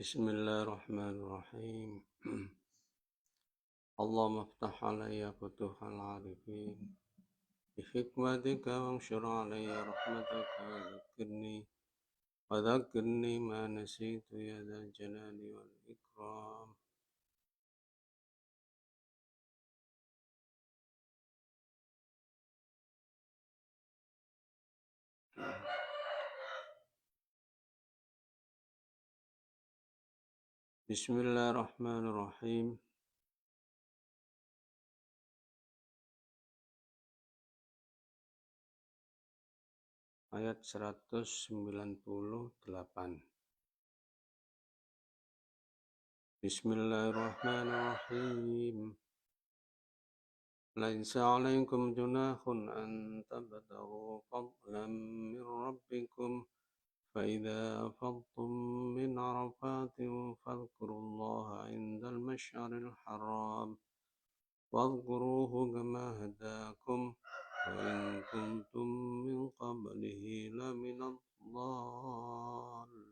Bismillahirrahmanirrahim. Allahumma aftah alayya futuhal arifin bihikmatika wanshur alayya rahmataka wa dhakkirni ma nasitu ya dzal jalali wal ikram. Bismillahirrahmanirrahim. Ayat 198. Bismillahirrahmanirrahim. Laisa 'alaikum junahun an tabtaghu fadlan min rabbikum فإذا أفضتم من عرفات فاذكروا الله عند المشعر الحرام واذكروه كما هداكم وإن كنتم من قبله لمن الضالين.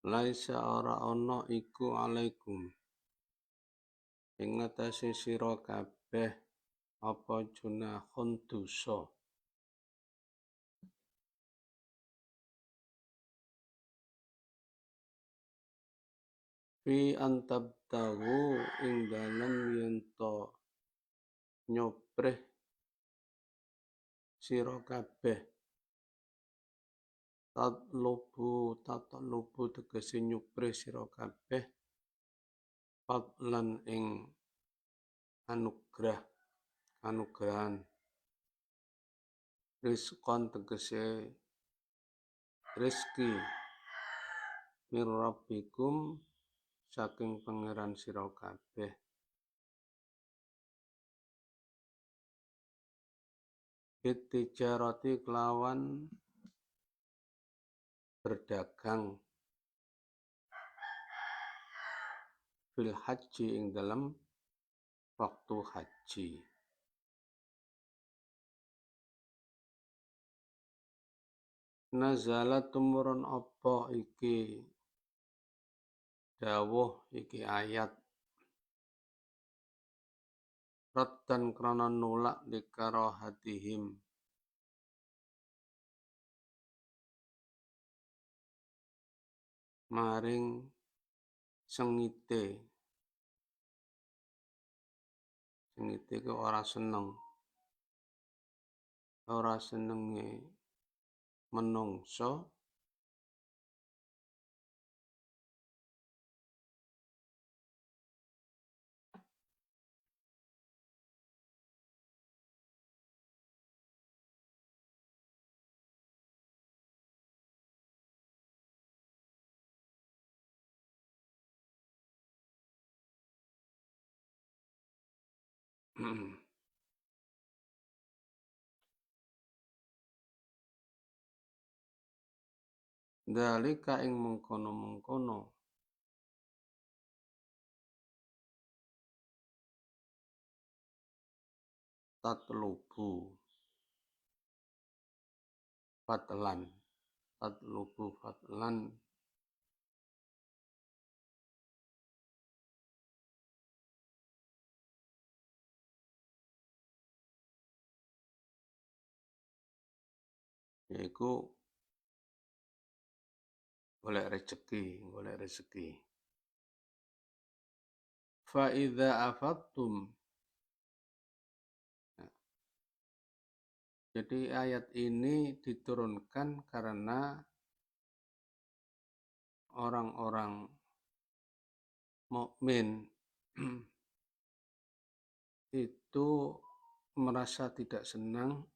Laisa ora ana iku alaikum ing ngatasi sira kabeh apa junahun dosa fi antabtahu ing dalem yen to nyopreh sira kabeh tatlubu tegese nyupreh sira kabeh fadlan ing anugrahan rizqan tegese rezeki mir rabbikum saking pangeran sira kabeh bitijarati kelawan berdagang fil haji ing dalam waktu haji. Nazala tumurun apa iki dawuh iki ayat raddan krana nolak dikarahatihim maring sengite ku ora senenge menungso dalika ing mengkono-mengkono tatlubu fatlan yaiku golek rezeki. Fa idza afattum. Jadi ayat ini diturunkan karena orang-orang mukmin itu merasa tidak senang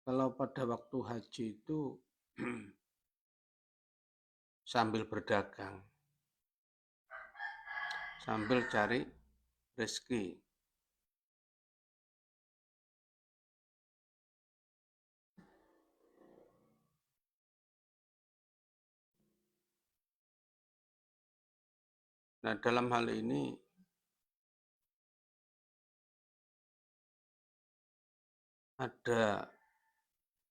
kalau pada waktu haji itu sambil berdagang. sambil cari rezeki. Nah, dalam hal ini ada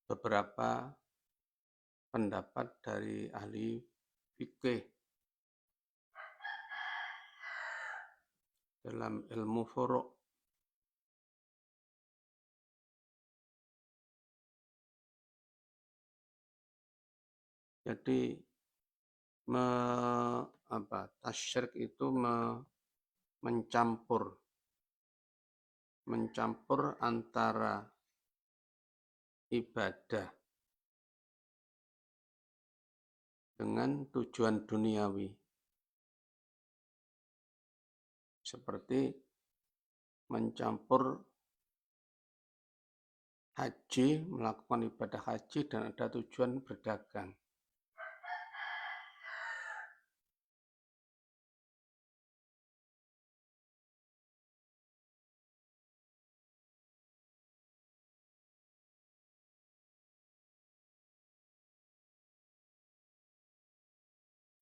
beberapa pendapat dari ahli fikih dalam ilmu furu'. Jadi tasyrik itu mencampur antara ibadah dengan tujuan duniawi, seperti mencampur haji, melakukan ibadah haji dan ada tujuan berdagang.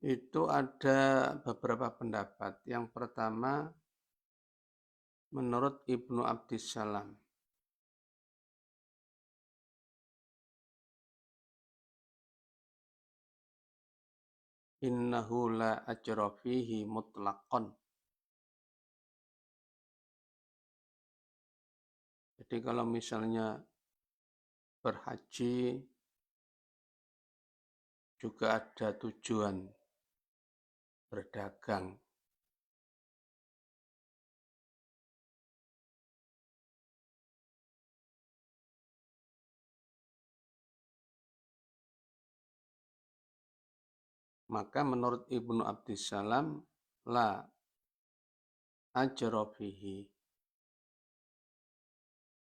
Itu ada beberapa pendapat. Yang pertama, menurut Ibnu Abdissalam, innahu la ajra fihi mutlaqan. Jadi kalau misalnya berhaji juga ada tujuan berdagang, maka menurut Ibnu Abdissalam la ajra fihi,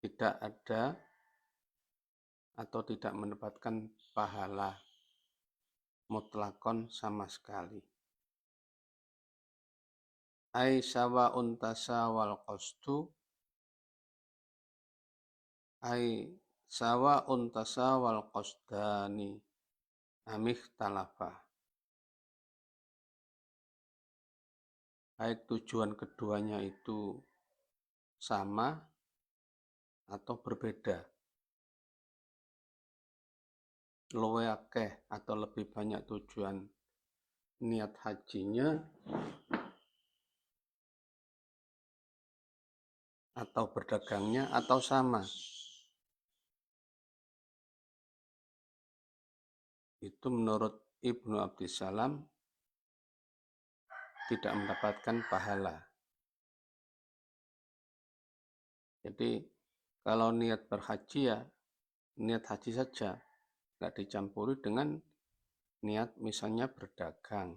tidak ada atau tidak mendapatkan pahala mutlakon sama sekali. Ai sawa'un tasawal qasdu, ai sawa'un tasawal qasdani amih talafa. Baik tujuan keduanya itu sama atau berbeda. Luwe akeh atau lebih banyak tujuan niat hajinya atau berdagangnya atau sama. Itu menurut Ibnu Abdissalam tidak mendapatkan pahala. Jadi kalau niat berhaji ya niat haji saja, nggak dicampuri dengan niat misalnya berdagang,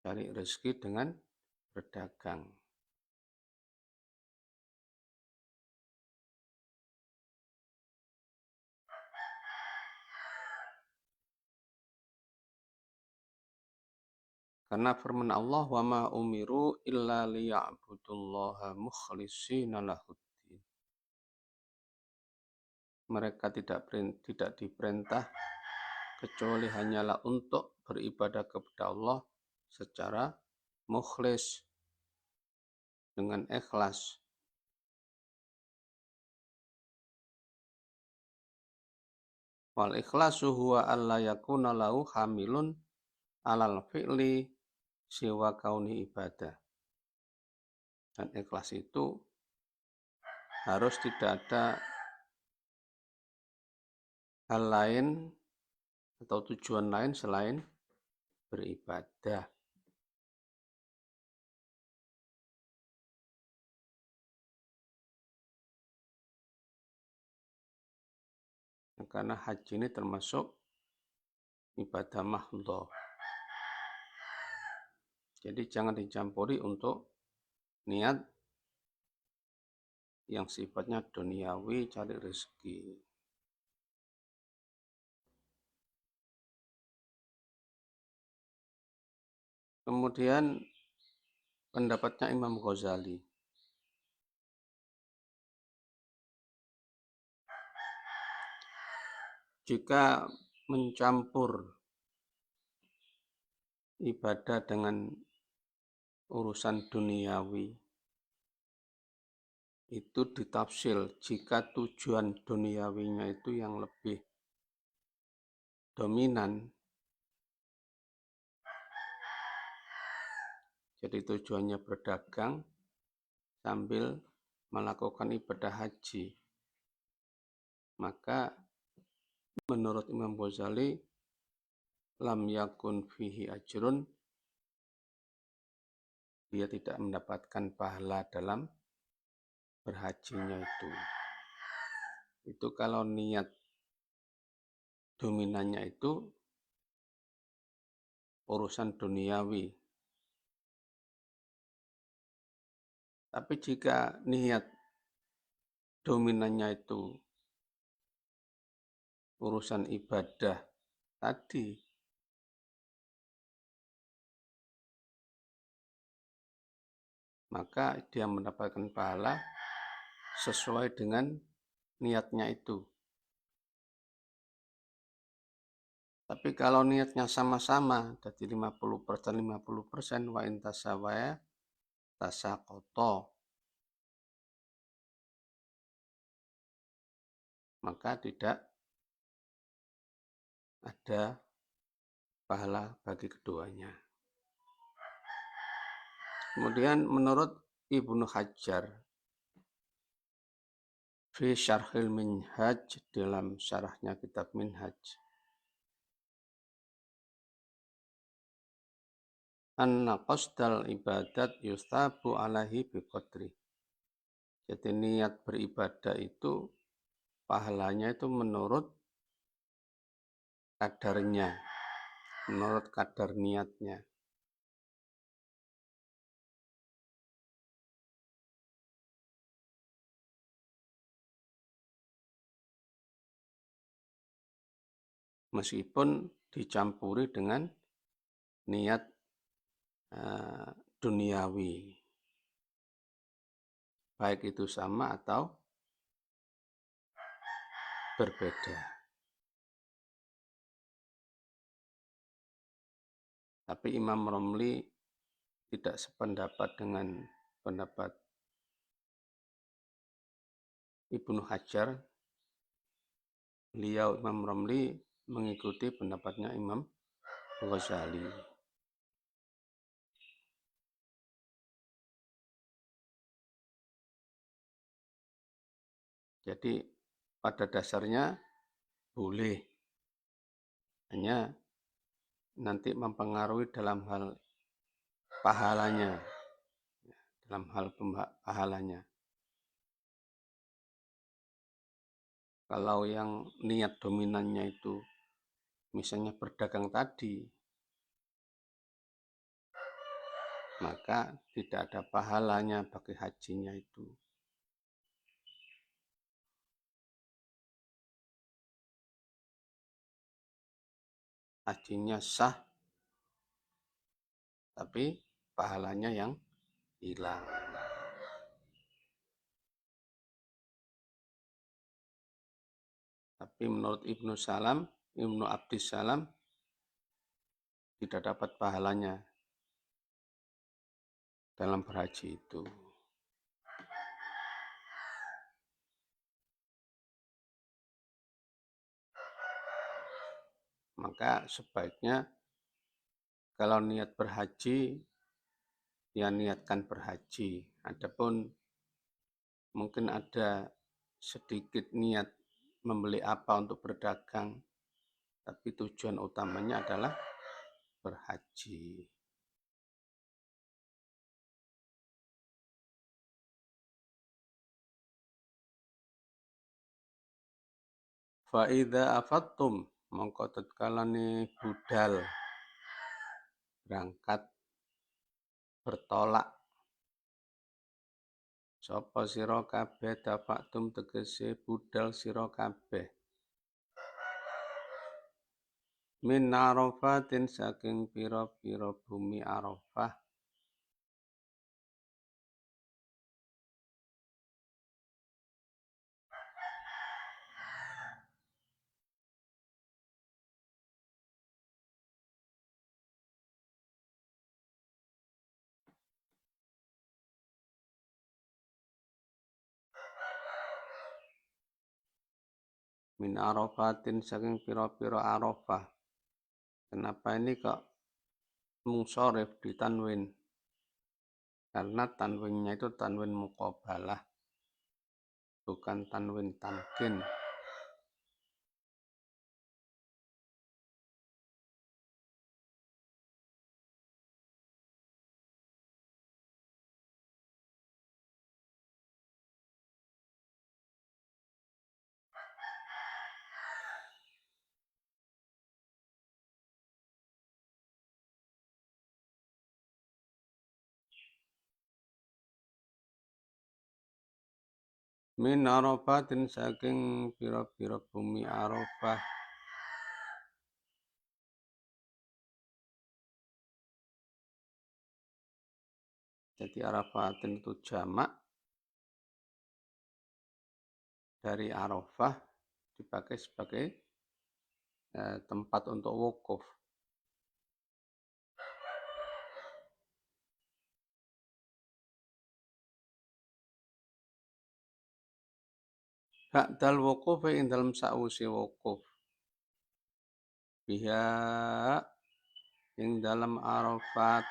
cari rezeki dengan berdagang. Karena firman Allah, wa ma umiru illa liya'budullaha mukhlishina lahuddin. Mereka tidak diperintah kecuali hanyalah untuk beribadah kepada Allah secara mukhlis, dengan ikhlas. Wal ikhlasu huwa alla yakuna lahu hamilun alal fi'li siwa kauni ibadah. Dan ikhlas itu harus tidak ada hal lain atau tujuan lain selain beribadah. Karena haji ini termasuk ibadah mahdhah. Jadi jangan dicampuri untuk niat yang sifatnya duniawi, cari rezeki. Kemudian Pendapatnya Imam Ghazali. Jika mencampur ibadah dengan urusan duniawi, itu ditafsir jika tujuan duniawinya itu yang lebih dominan. Jadi tujuannya berdagang sambil melakukan ibadah haji. Maka menurut Imam Ghazali, lam yakun fihi ajrun, dia tidak mendapatkan pahala dalam berhajinya itu. Itu kalau niat dominannya itu urusan duniawi. Tapi jika niat dominannya itu urusan ibadah tadi, maka dia mendapatkan pahala sesuai dengan niatnya itu. Tapi kalau niatnya sama-sama, jadi 50%, 50%, wa intasawaya tasakoto, maka tidak ada pahala bagi keduanya. Kemudian menurut Ibnu Hajar, fi syarhil minhaj, dalam syarahnya kitab minhaj, anna qasdal ibadat yustabu alaihi biqadri. Jadi niat beribadah itu pahalanya itu menurut kadarnya, menurut kadar niatnya. Meskipun dicampuri dengan niat duniawi, baik itu sama atau berbeda. Tapi Imam Romli tidak sependapat dengan pendapat Ibnu Hajar. Beliau Imam Romli mengikuti pendapatnya Imam Ghazali. Jadi pada dasarnya boleh, hanya nanti mempengaruhi dalam hal pahalanya, dalam hal pahalanya. Kalau yang niat dominannya itu misalnya berdagang tadi, maka tidak ada pahalanya bagi hajinya itu. Hajinya sah, tapi pahalanya yang hilang. Tapi menurut Ibnu Abdis Salam, tidak dapat pahalanya dalam berhaji itu. Maka sebaiknya kalau niat berhaji, ya niatkan berhaji. Adapun mungkin ada sedikit niat membeli apa untuk berdagang, tapi tujuan utamanya adalah berhaji. Fa'idha afattum, mongko tatkalane budal berangkat bertolak sapa sira kabeh dafaktum tegese budal sira kabeh min Arafatin saking pira-pira bumi Arafah min arafatin saking piro-piro arafah. Kenapa ini kok mungsorif ditanwin? Karena tanwinnya itu tanwin muqabalah, bukan tanwin tamkin. Min arafatin saking piro-piro bumi arafah. Jadi arafatin itu jamak dari arafah, dipakai sebagai tempat untuk wukuf. Ba'dal wukuf ing dalam sausi wukuf. Biha ing dalam arafat.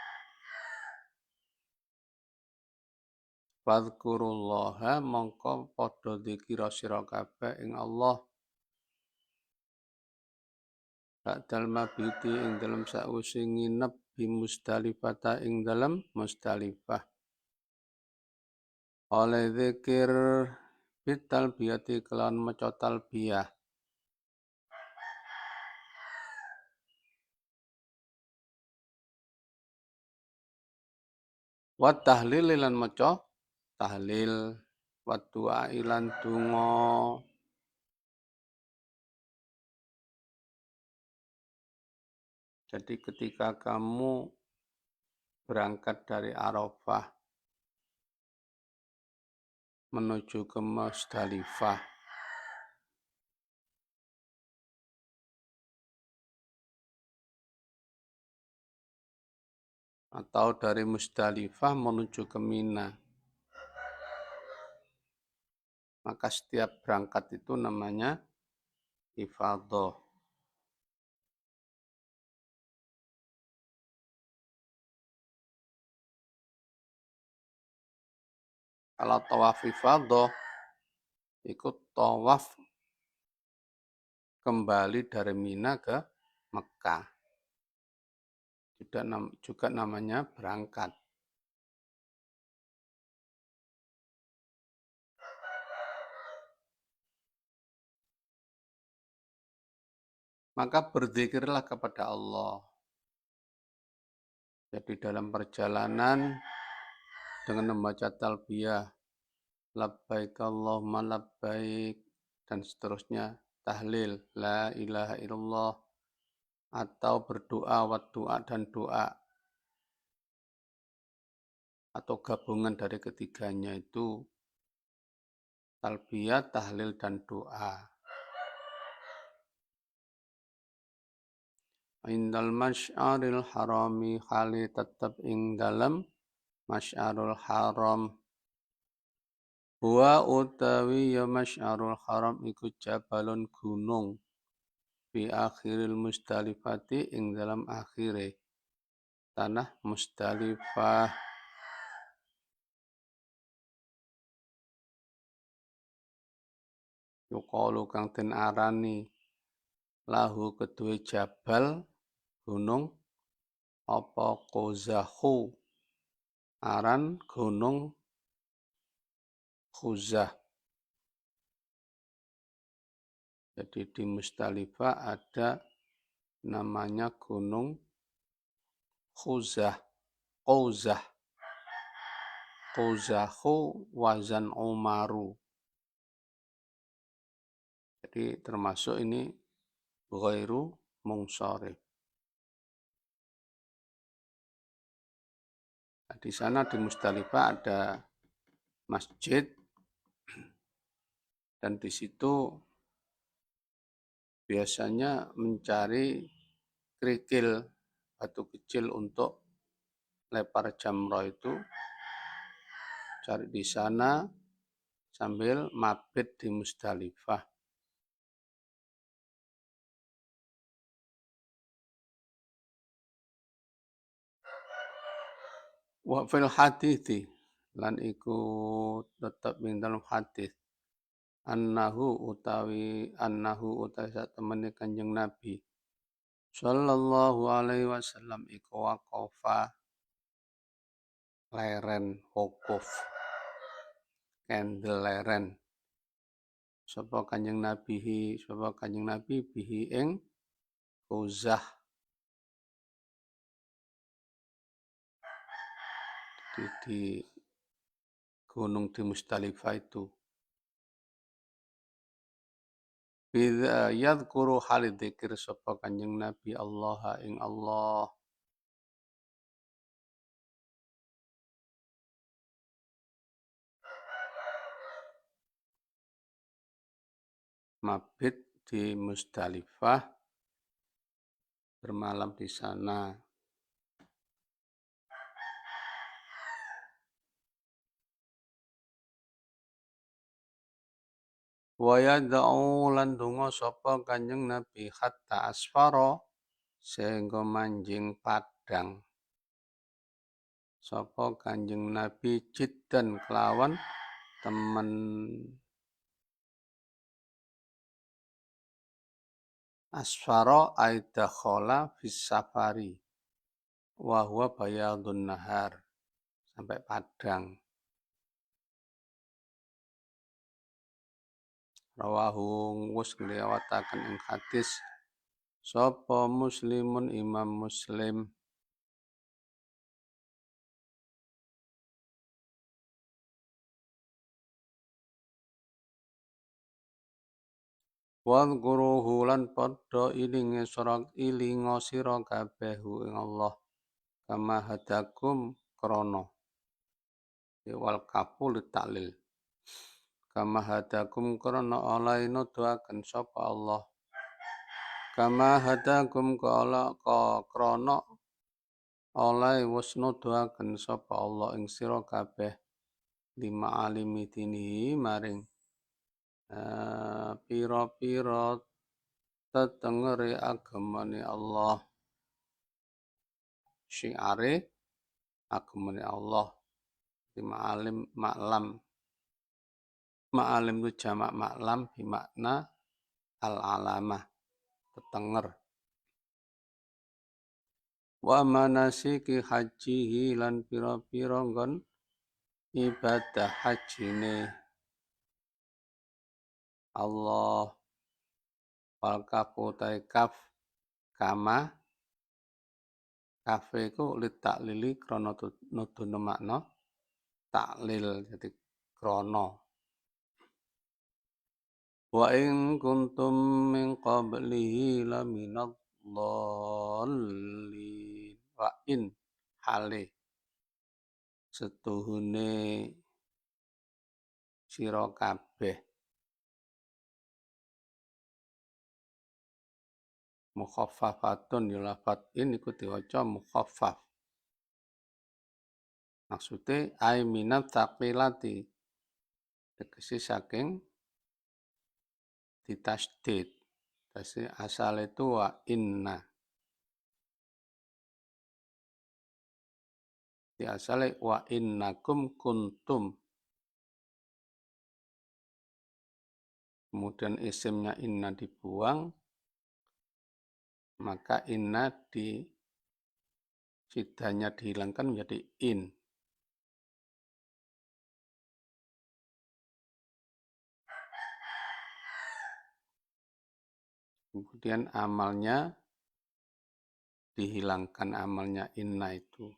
Fadhkurullaha mongko padha dzikira sira kabeh ing Allah. Ba'dal mabiti ing dalam sausi nginep bi Musdalifah ing dalam Musdalifah. Oleh zikir bital biyati kelawan maca talbiyah. Wa tahlil lan maca tahlil, wa du'a ilan donga. Jadi ketika kamu berangkat dari Arafah menuju ke Musdalifah, atau dari Musdalifah menuju ke Mina, maka setiap berangkat itu namanya ifadah. Kalau tawaf ifadah, ikut tawaf kembali dari Mina ke Mekah. Juga namanya berangkat. Maka berzikirlah kepada Allah. Jadi dalam perjalanan dengan membaca talbiyah, labbaik Allahumma labbaik, dan seterusnya, tahlil, la ilaha illallah, atau berdoa, wa doa dan doa, atau gabungan dari ketiganya itu talbiyah, tahlil, dan doa. Indal masy'aril harami khali tetap ing dalam masy'arul haram. Wa utawi ya masy'arul haram iku jabalun gunung fi akhiril Musdalifati ing dalam akhire tanah Musdalifah. Yuqalu kang den arani lahu kedue jabal gunung apa Qazahu, aran gunung Khuzah. Jadi di Musdalifah ada namanya gunung Khuzah, Qauzah. Qauzahu wazan Umaru. Jadi termasuk ini ghairu mungsharif. Nah, di sana di Musdalifah ada masjid, dan di situ biasanya mencari kerikil batu kecil untuk lempar jamrah itu, cari di sana sambil mabit di Musdalifah. Wa fil hadithi lan iku tetep ing dalam hadis annahu utawi sak temene Kanjeng Nabi sallallahu alaihi wasallam iku waqafa leren wukuf kendel leren sapa Kanjeng Nabi bihi ing Qauzah di gunung di Musdalifah itu. Bidza yadhkuru halid dzikir sapa Kanjeng Nabi Allah ing Allah mabit di Musdalifah bermalam di sana. Wa yad'u lan donga sapa Kanjeng Nabi hatta asfara sehingga manjing padang. Sapa Kanjeng Nabi jiddan kelawan temen asfara aidakhala fis safari wa huwa bayadun nahar sampai padang. Rawahu wis ngliwataken ing hadis sapa Muslimun Imam Muslim. Wadhkuruhu lan padha ilinga sira kabeh ing Allah kama hadakum krana wal kaful taklil kama hadakum krana oleh nuduhaken sapa Allah kama hadakum krana oleh wis nuduhaken sapa Allah ing sira kabeh lima alimi dini maring pira-pira tetengere agamane Allah syiare agamane Allah di ma'alim itu jamak maklam bimakna al-alamah tetenger wa manasiki hajihi lan pira-pira nggon ibadah hajine Allah wal kafu taikaf kama kafe iku lit taklili krana nuduno makna taklil jadi krana wa in kuntum min qablihi laminad dhallin wa in hale setuhune sira kabeh mukhaffafatun ya lafat in iku diwaca mukhaffaf maksude ai minat taqilati tegese saking ditasdid tegese asal itu wa inna di asale wa innakum kuntum kemudian isimnya inna dibuang maka inna di sidanya dihilangkan menjadi in. Kemudian amalnya dihilangkan amalnya inna itu.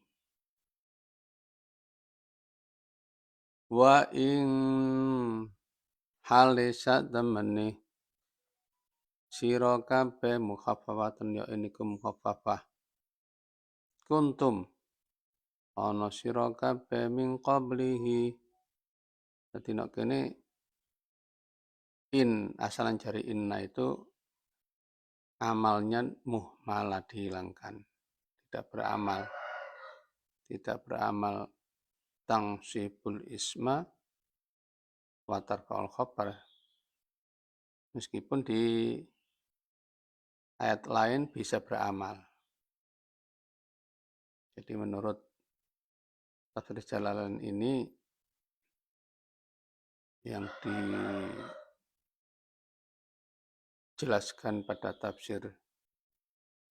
Wa in halisa temene sira kabeh mukhaffafatun ya iniku mukhaffafah. Kuntum ana sira kabeh min qablihi. Dadi nek kene in asalan jari inna itu amalnya muhmalah dihilangkan. Tidak beramal tangsibul isma wa tarkal khabar. Meskipun di ayat lain bisa beramal. Jadi menurut Tafsir Jalalain ini yang dijelaskan pada tafsir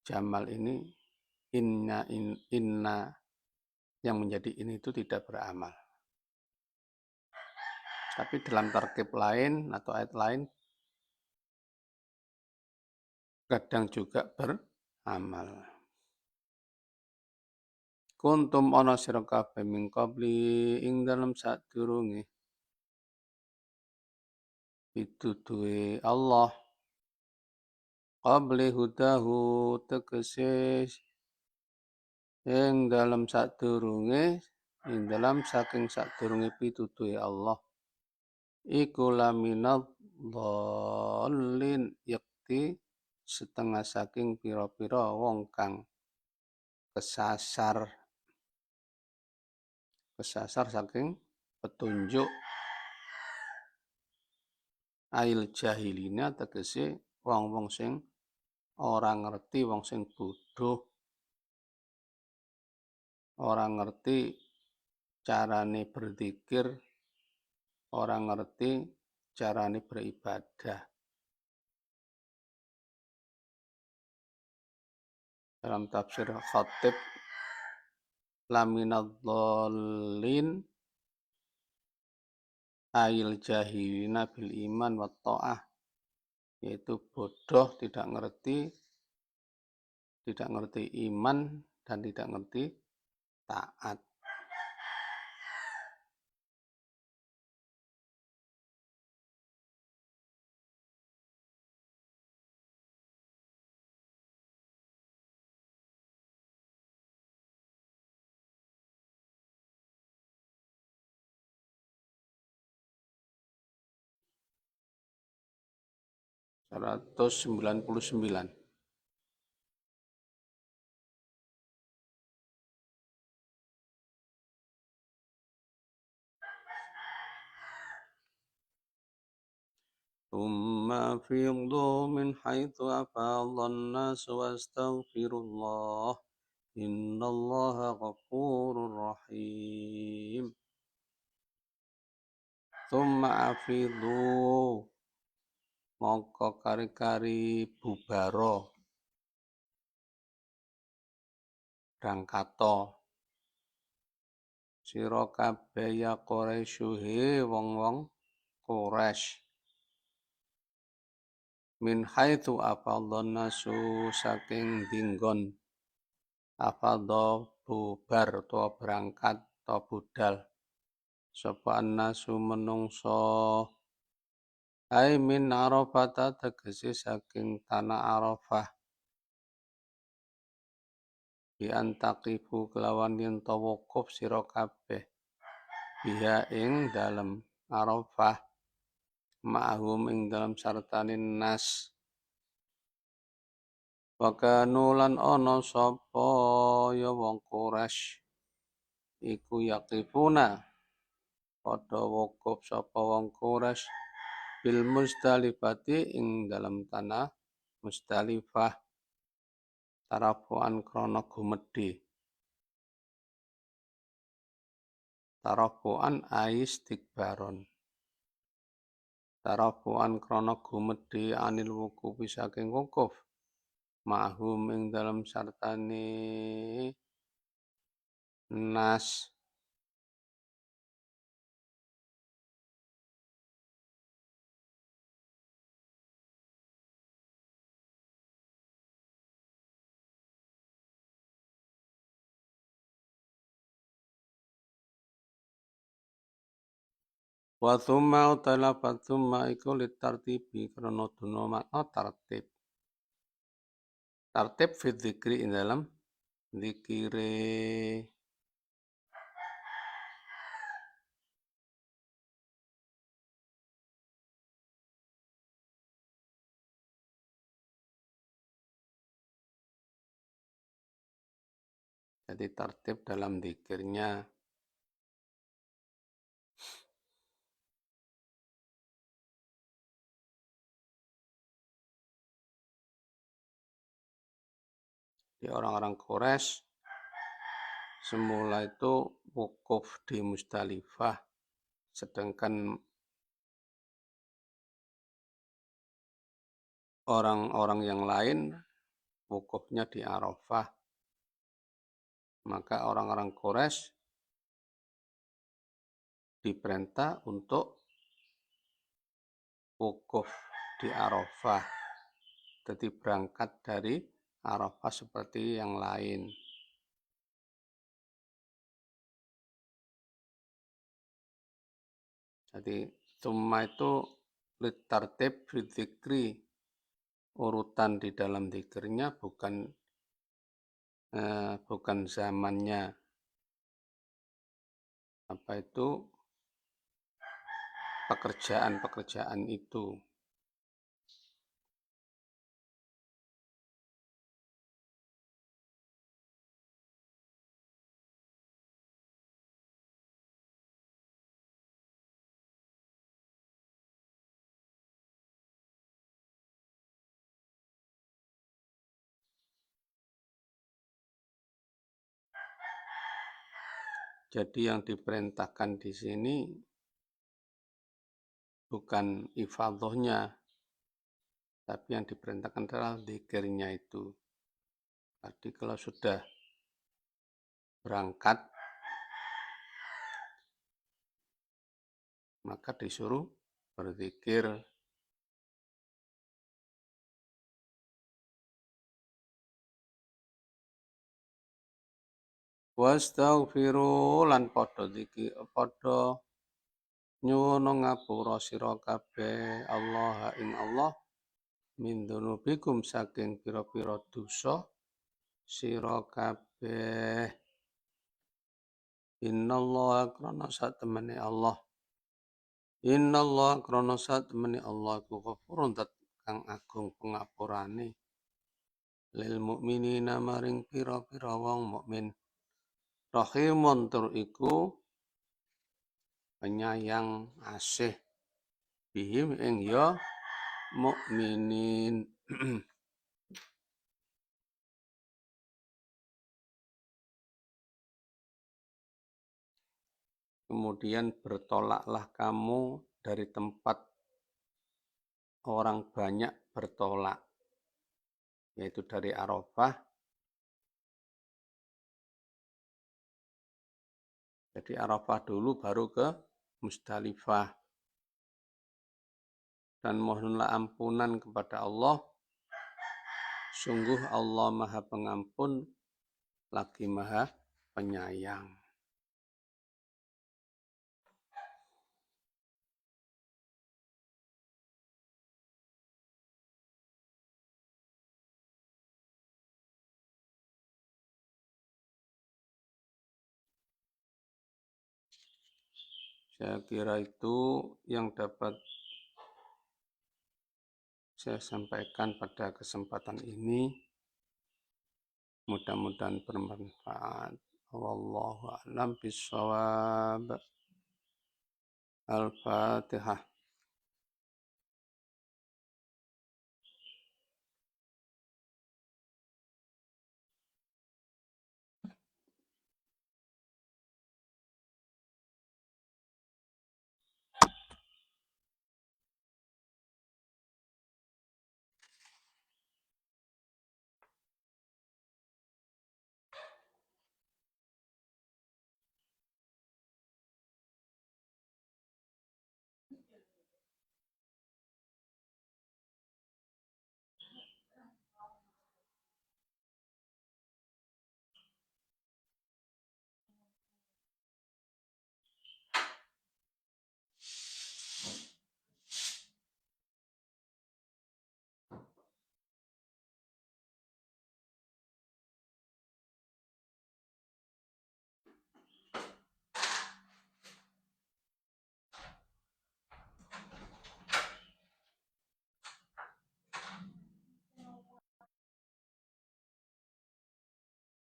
Jamal ini inna yang menjadi ini itu tidak beramal. Tapi dalam tarkib lain atau ayat lain kadang juga beramal. Kuntum ana sira kabeh min qabli ing dalem sadurunge pituduhe Allah qabli hudahu tegese ing dalem sadurunge ing dalam saking sadurunge pituduhe Allah iku laminad dhallin yakti setengah saking pira-pira wong kang kesasar saking petunjuk ail jahilina tegese wong-wong sing ora ngerti, wong sing bodoh, ora ngerti carane berzikir, ora ngerti carane beribadah. Dalam tafsir Khatib laminadh-dhallin ail jahilina bil iman wa ta'ah, yaitu bodoh, tidak ngerti iman dan tidak ngerti taat. Seratus sembilan puluh sembilan. ثم أفيضوا من حيث أفاض الناس واستغفروا الله إن الله غفور رحيم. ثم أفيضوا mongko kari-kari bubaro berangkato sira kabeh ya Quraisy wong-wong Quraisy min haitsu afadhan nasu saking dinggon afadha bubar utawa berangkat utawa budal sapa nasu menungso ai min Arafah tegese saking tanah Arafah bi antaqifu kelawan yen ta wukuf sira kabeh biha ing dalem Arafah ma'hum ing dalam sartane nas wa kanu lan ana sapa ya wong Quraisy iku yaqifuna padha wukuf sapa wong Quraisy bil Muzdalifati ing dalam tanah Muzdalifah tarafuan krana gumedhe tarafuan aistikbaron tarafuan krana gumedhe anil wukufi saking wukuf mahum ing dalam sartane nas wa thumma utalafat thumma iku litartibi krana duna makna tartib fi dzikri ing dalam zikire jadi tertib dalam zikirnya. Di orang-orang Quraisy semula itu wukuf di Musdalifah, sedangkan orang-orang yang lain wukufnya di Arafah. Maka orang-orang Quraisy diperintah untuk wukuf di Arafah. Jadi berangkat dari Arafah seperti yang lain. Jadi tsumma itu litartib fidzikri, urutan di dalam zikirnya bukan zamannya. Apa itu pekerjaan-pekerjaan itu. Jadi yang diperintahkan di sini bukan ifadahnya, tapi yang diperintahkan adalah zikirnya itu. Jadi kalau sudah berangkat, maka disuruh berzikir. Wastaghfiru lan padha nyuwun ngapura sira kabeh Allah ing Allah min dzunubikum saking pira-pira dosa sira kabeh. Innallaha krana satemene Allah. Innallaha krana satemene Allah ku ghafurun dat kang agung pengapurane lil mukminina maring pira-pira wong mukmin. Rahimun tur iku penyayang asih bihim ing ya mukminin. Kemudian bertolaklah kamu dari tempat orang banyak bertolak, yaitu dari Arafah. Jadi Arafah dulu baru ke Musdalifah. Dan mohonlah ampunan kepada Allah. Sungguh Allah Maha Pengampun lagi Maha Penyayang. Saya kira itu yang dapat saya sampaikan pada kesempatan ini. Mudah-mudahan bermanfaat. Wallahu a'lam bishawab. Al-Fatihah.